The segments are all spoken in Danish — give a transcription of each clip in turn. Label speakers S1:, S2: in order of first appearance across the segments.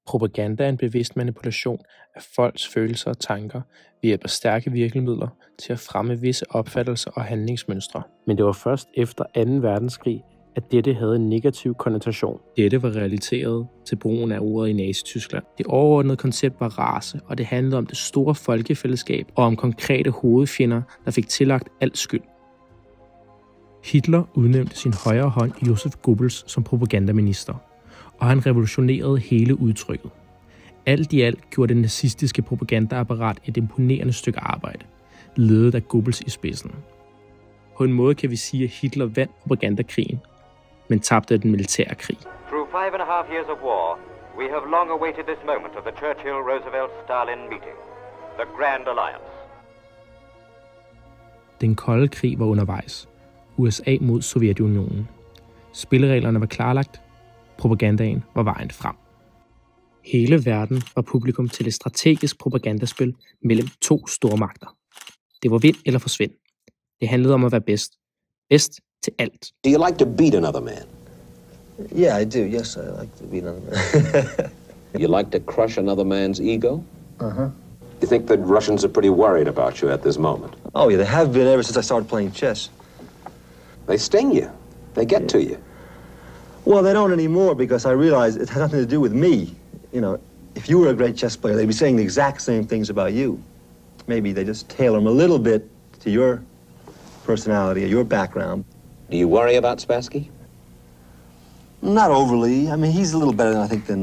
S1: Propaganda er en bevidst manipulation af folks følelser og tanker ved hjælp af stærke virkemidler til at fremme visse opfattelser og handlingsmønstre. Men det var først efter 2. verdenskrig, at dette havde en negativ konnotation. Dette var relateret til brugen af ordet i Nazi-Tyskland. Det overordnede koncept var race, og det handlede om det store folkefællesskab og om konkrete hovedfjender, der fik tillagt alt skyld. Hitler udnævnte sin højre hånd Josef Goebbels som propagandaminister, og han revolutionerede hele udtrykket. Alt i alt gjorde det nazistiske propagandaapparat et imponerende stykke arbejde, ledet af Goebbels i spidsen. På en måde kan vi sige, at Hitler vandt propagandakrigen, men tabte den militære krig.
S2: Through 5.5 years of war, we have long awaited this moment of the Churchill-Roosevelt-Stalin meeting, the Grand Alliance.
S1: Den kolde krig var undervejs. USA mod Sovjetunionen. Spillereglerne var klarlagt. Propagandaen var vejen frem. Hele verden var publikum til et strategisk propagandaspil mellem 2 stormagter. Det var vind eller forsvind. Det handlede om at være bedst. Bedst til alt.
S3: Do you like to beat another man?
S4: Yeah, I do. Yes, I like to beat another man.
S3: You like to crush another man's ego?
S4: Uh-huh.
S3: You think the Russians are pretty worried about you at this moment?
S4: Oh, yeah, they have been ever since I started playing chess.
S3: They sting you. They get to you.
S4: Well, they don't anymore because I realize it has nothing to do with me. You know, if you were a great chess player, they'd be saying the exact same things about you. Maybe they just tailor them a little bit to your personality or your background.
S3: Do you worry about Spassky?
S4: Not overly. I mean, he's a little better than I think than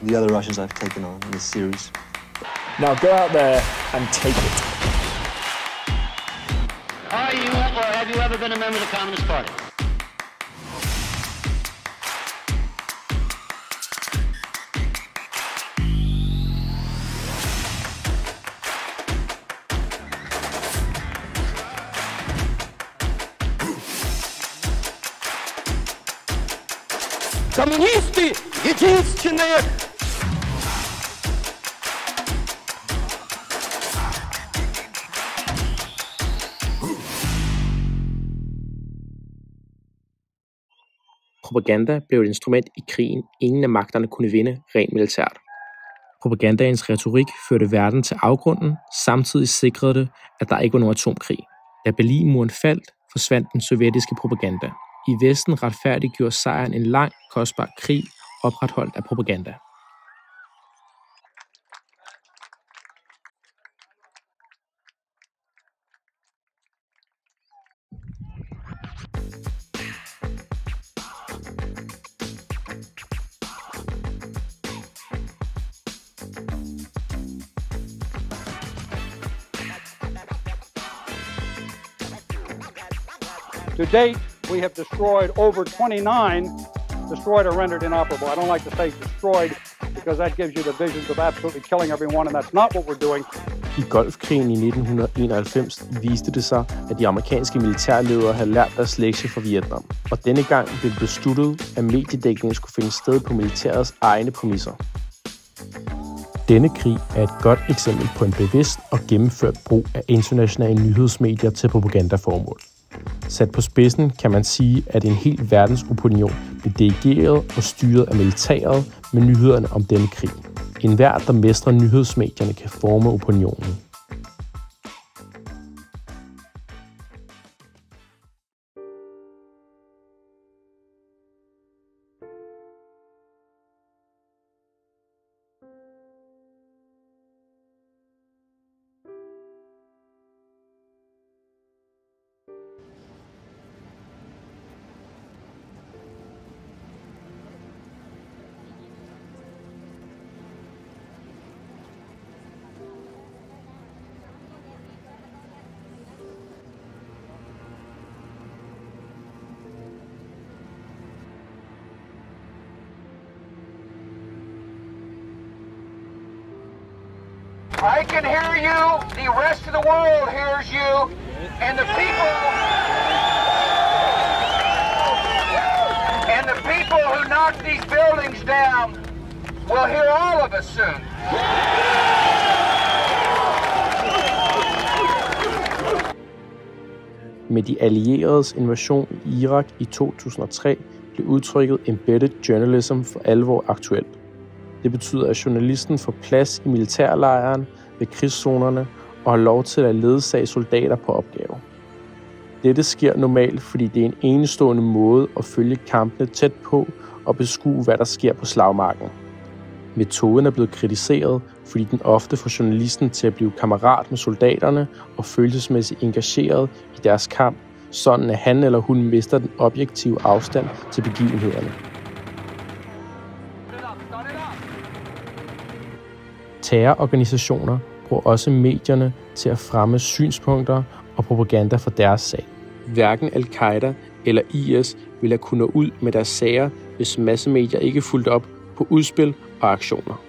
S4: the other Russians I've taken on in this series.
S5: Now go out there and take it.
S6: Are you or have you ever been a member of the Communist Party?
S5: Коммунисты единственные!
S1: Propaganda blev et instrument i krigen, ingen af magterne kunne vinde rent militært. Propagandaens retorik førte verden til afgrunden, samtidig sikrede det, at der ikke var nogen atomkrig. Da Berlinmuren faldt, forsvandt den sovjetiske propaganda. I Vesten retfærdiggjorde sejren en lang, kostbar krig, opretholdt af propaganda.
S7: To date, we have destroyed over 29, destroyed or rendered inoperable. I don't like to say destroyed, because that gives you the visions of absolutely killing everyone, and that's not what we're doing.
S1: I Golfkrigen i 1991 viste det sig, at de amerikanske militærledere havde lært deres lektie fra Vietnam. Og denne gang blev det besluttet, at mediedækningen skulle finde sted på militærets egne præmisser. Denne krig er et godt eksempel på en bevidst og gennemført brug af internationale nyhedsmedier til propagandaformål. Sat på spidsen kan man sige, at en hel verdensopinion blev dirigeret og styret af militæret med nyhederne om denne krig. Enhver, der mestrer nyhedsmedierne, kan forme opinionen.
S8: I can hear you, the rest of the world hears you, and the people who knock these buildings down will hear all of us soon.
S1: Med de allieredes invasion i Irak i 2003 blev udtrykket embedded journalism for alvor aktuelt. Det betyder, at journalisten får plads i militærlejren ved krigszonerne og har lov til at ledsage soldater på opgave. Dette sker normalt, fordi det er en enestående måde at følge kampene tæt på og beskue, hvad der sker på slagmarken. Metoden er blevet kritiseret, fordi den ofte får journalisten til at blive kammerat med soldaterne og følelsesmæssigt engageret i deres kamp, sådan at han eller hun mister den objektive afstand til begivenhederne. Terrororganisationer bruger også medierne til at fremme synspunkter og propaganda for deres sag. Hverken Al-Qaida eller IS ville have kunnet nå ud med deres sager, hvis massemedier ikke fulgte op på udspil og aktioner.